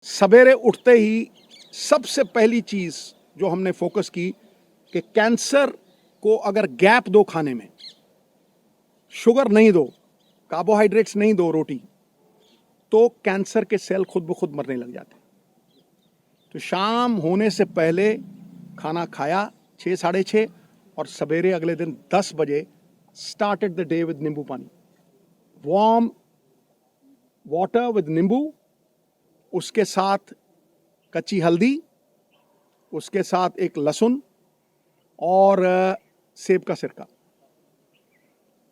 सवेरे उठते ही सबसे पहली चीज जो हमने फोकस की कि कैंसर को अगर गैप दो खाने में, शुगर नहीं दो, कार्बोहाइड्रेट्स नहीं दो रोटी, तो कैंसर के सेल खुद ब खुद मरने लग जाते हैं। तो शाम होने से पहले खाना खाया 6 साढ़े 6 और सवेरे अगले दिन 10 बजे स्टार्टेड द डे विद नींबू पानी, वार्म वाटर विद नींबू, उसके साथ कच्ची हल्दी, उसके साथ एक लहसुन और सेब का सिरका।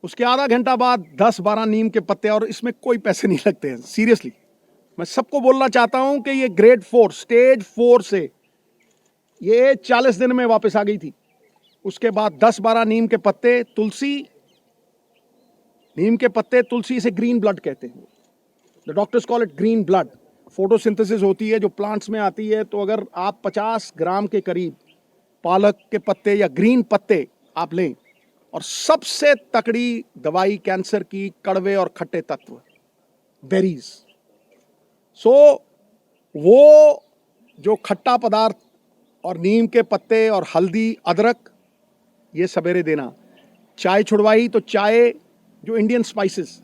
उसके आधा घंटा बाद 10-12 नीम के पत्ते, और इसमें कोई पैसे नहीं लगते हैं। सीरियसली मैं सबको बोलना चाहता हूं कि ये ग्रेड 4 स्टेज 4 से ये 40 दिन में वापस आ गई थी। उसके बाद 10-12 नीम के पत्ते, तुलसी, नीम के पत्ते, तुलसी, इसे ग्रीन ब्लड कहते हैं। The doctors call it green blood. Photosynthesis होती है जो प्लांट्स में आती है। तो अगर आप 50 ग्राम के करीब पालक के पत्ते या ग्रीन पत्ते आप लें, और सबसे तकड़ी दवाई कैंसर की, कड़वे और खट्टे तत्व, बेरीज। सो वो जो खट्टा पदार्थ और नीम के पत्ते और हल्दी, अदरक, ये सवेरे देना। चाय छुड़वाई तो चाय, जो इंडियन स्पाइसेस,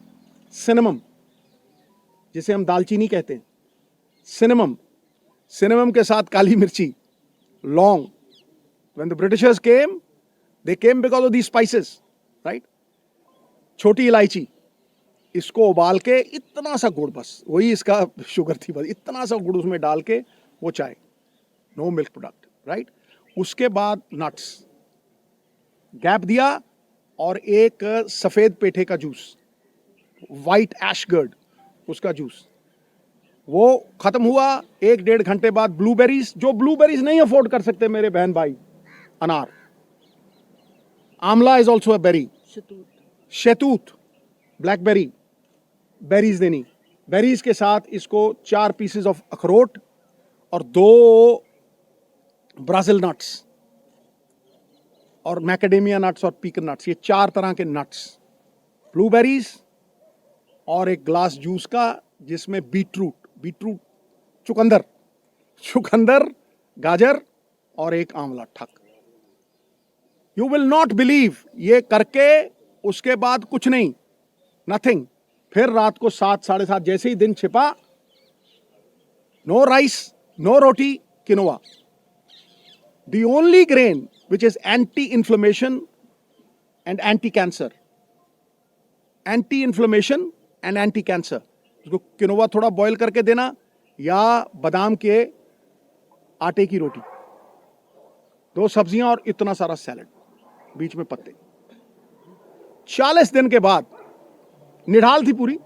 सिनेमम जिसे हम दालचीनी कहते हैं, सिनेमम के साथ काली मिर्ची, लौंग। When the Britishers came, they came because of these spices, right? छोटी इलायची, इसको उबाल के इतना सा गुड़, बस वही इसका शुगर थी, बस इतना सा गुड़ उसमें डाल के वो चाय, नो मिल्क प्रोडक्ट, राइट? उसके बाद नट्स, गैप दिया, और एक सफेद पेठे का जूस, वाइट एशगर्ड, उसका जूस, वो खत्म हुआ। 1-1.5 घंटे बाद ब्लूबेरीज, जो ब्लूबेरीज नहीं अफोर्ड कर सकते मेरे बहन भाई, अनार, आंवला इज ऑल्सो अ बेरी, शहतूत, ब्लैकबेरी, बेरीज देनी। बेरीज के साथ इसको 4 पीसेस ऑफ अखरोट और 2 ब्राजील नट्स और मैकेडेमिया नट्स और पीकन नट्स, ये 4 तरह के नट्स, ब्लूबेरीज, और एक ग्लास जूस का जिसमें बीटरूट, चुकंदर, गाजर और एक आंवला, ठक। यू विल नॉट बिलीव, ये करके उसके बाद कुछ नहीं, नथिंग। फिर रात को 7 साढ़े 7 जैसे ही दिन छिपा, no rice, no roti, quinoa, the only grain which is anti inflammation and anti cancer, anti inflammation and anti cancer. उसको किनोवा थोड़ा बॉईल करके देना, या बादाम के आटे की रोटी, 2 सब्जियां और इतना सारा सैलेड, बीच में पत्ते। 40 दिन के बाद, निढाल थी पूरी,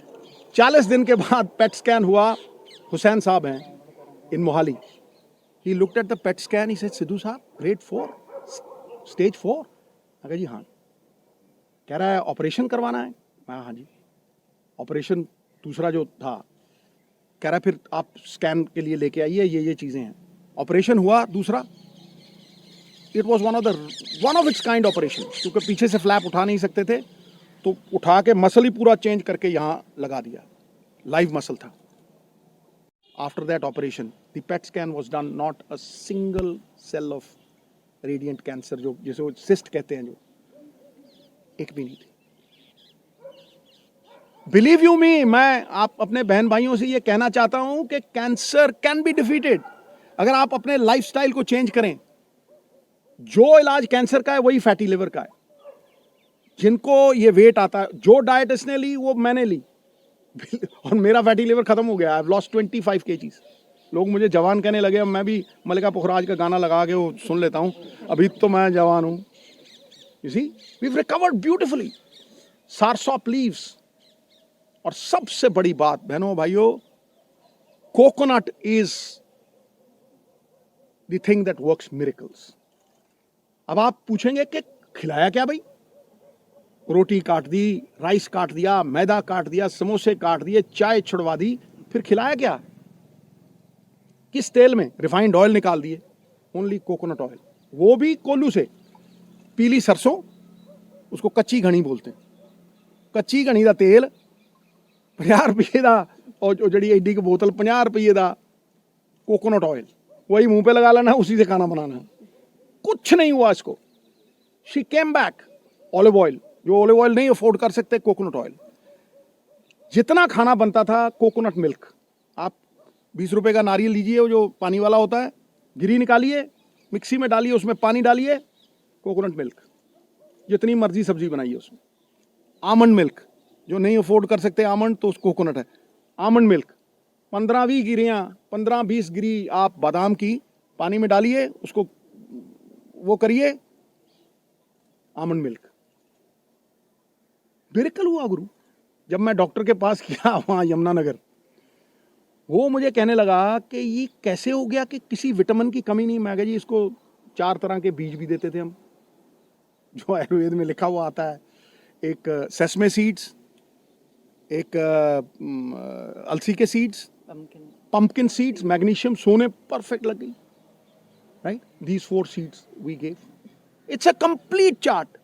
40 दिन के बाद पेट स्कैन हुआ। हुसैन साहब हैं in Mohali, he looked at the PET scan, he said, Sidhu साहब, ग्रेड 4 स्टेज 4। मैं कहा जी हाँ। कह रहा है ऑपरेशन करवाना है। मैं हाँ जी। ऑपरेशन दूसरा जो था, कह रहा फिर आप स्कैन के लिए लेके आइए, ये चीजें हैं। ऑपरेशन हुआ दूसरा, it was one of its kind operation, क्योंकि पीछे से फ्लैप उठा नहीं सकते थे, तो उठा के मसल ही पूरा चेंज करके यहां लगा दिया, लाइव मसल था। After that operation the PET scan was done, not a single cell of radiant cancer, जो जिसे वो सिस्ट कहते हैं, जो एक भी नहीं थी। बिलीव यू मी, मैं आप अपने बहन भाइयों से ये कहना चाहता हूं कि कैंसर कैन बी डिफीटेड अगर आप अपने लाइफस्टाइल को चेंज करें। जो इलाज कैंसर का है वही फैटी लिवर का है। जिनको ये वेट आता है, जो डाइट इसने ली वो मैंने ली और मेरा फैटी लिवर खत्म हो गया। I have lost 25 kgs। लोग मुझे जवान कहने लगे। अब मैं भी मल्लिका पुखराज का गाना लगा के वो सुन लेता हूं, अभी तो मैं जवान हूं। You see, we have recovered beautifully. Soursop leaves, और सबसे बड़ी बात बहनों भाइयों, coconut is the thing that works miracles. अब आप पूछेंगे कि खिलाया क्या भाई? रोटी काट दी, राइस काट दिया, मैदा काट दिया, समोसे काट दिए, चाय छुड़वा दी, फिर खिलाया क्या? किस तेल में? रिफाइंड ऑयल निकाल दिए, ओनली कोकोनट ऑयल, वो भी कोल्लू से। पीली सरसों, उसको कच्ची घनी बोलते हैं। कच्ची घनी का तेल 50 रुपये का, और जड़ी एडी की बोतल 50 रुपये का। कोकोनट ऑयल, वही मुंह पे लगा लेना, उसी से खाना बनाना है। कुछ नहीं हुआ इसको। She came back. Olive oil, जो ऑलिव ऑयल नहीं अफोर्ड कर सकते, कोकोनट ऑयल। जितना खाना बनता था कोकोनट मिल्क, आप 20 रुपए का नारियल लीजिए, वो जो पानी वाला होता है, गिरी निकालिए, मिक्सी में डालिए, उसमें पानी डालिए, कोकोनट मिल्क, जितनी मर्जी सब्जी बनाइए उसमें। आमंड मिल्क, जो नहीं अफोर्ड कर सकते आमंड, तो कोकोनट है, आमंड मिल्क 15-20 गिरियाँ, 15-20 गिरी आप बादाम की पानी में डालिए, उसको वो करिए, आमंड मिल्क। मिरेकल हुआ गुरु। जब मैं डॉक्टर के पास गया वहाँ यमुनानगर, वो मुझे कहने लगा कि ये कैसे हो गया कि किसी विटामिन की कमी नहीं। मैं कहा जी इसको 4 तरह के बीज भी देते थे हम, जो आयुर्वेद में लिखा हुआ आता है। एक सेसमे सीड्स, एक अलसी के सीड्स, pumpkin seeds, magnesium, सोने परफेक्ट लग गई, right? These 4 seeds we gave. It's a complete chart.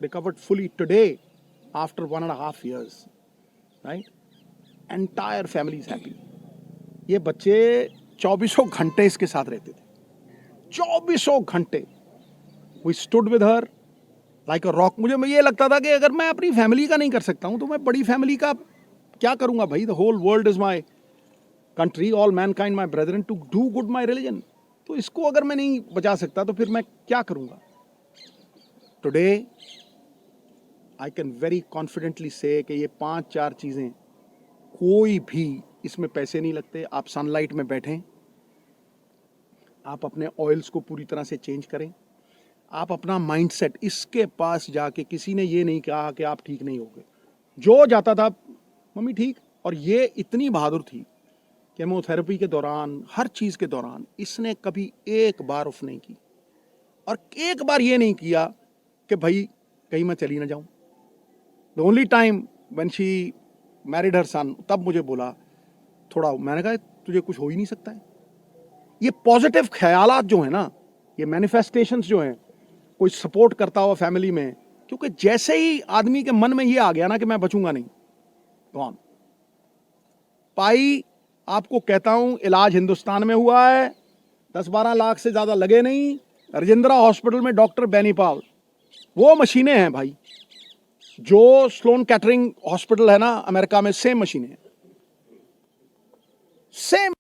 Recovered fully today after 1.5 years, right? Entire family is happy. ये बच्चे 24 घंटे इसके साथ रहते थे, 24 घंटे। We stood with her like a rock. मुझे ये लगता था कि अगर मैं अपनी फैमिली का नहीं कर सकता हूँ तो मैं बड़ी फैमिली का क्या करूँगा भाई। The whole world is my country, all mankind my brethren, to do good my religion. तो इसको अगर मैं नहीं बचा सकता तो फिर मैं क्या करूँगा। Today I can very confidently say कि ये 5-4 चीज़ें, कोई भी इसमें पैसे नहीं लगते। आप सनलाइट में बैठें, आप अपने ऑयल्स को पूरी तरह से चेंज करें, आप अपना माइंडसेट, इसके पास जाके किसी ने ये नहीं कहा कि आप ठीक नहीं होगे। जो जाता था मम्मी ठीक, और ये इतनी बहादुर थी, केमोथेरेपी के दौरान, हर चीज़ के दौरान इसने कभी एक बार ऑफ नहीं की, और एक बार ये नहीं किया कि भाई कहीं मैं चली ना जाऊं। The only time when she married her son, तब मुझे बोला थोड़ा, मैंने कहा तुझे कुछ हो ही नहीं सकता है। ये पॉजिटिव ख्यालात जो है ना, ये मैनिफेस्टेशंस जो हैं, कोई सपोर्ट करता हुआ फैमिली में, क्योंकि जैसे ही आदमी के मन में ये आ गया ना कि मैं बचूंगा नहीं, गॉन। पाई, आपको कहता हूं, इलाज हिंदुस्तान में हुआ है, 10-12 लाख से ज्यादा लगे नहीं। राजेंद्रा हॉस्पिटल में डॉक्टर बेनीपाल, वो मशीनें हैं भाई, जो स्लोन कैटरिंग हॉस्पिटल है ना अमेरिका में, सेम मशीनें हैं, सेम।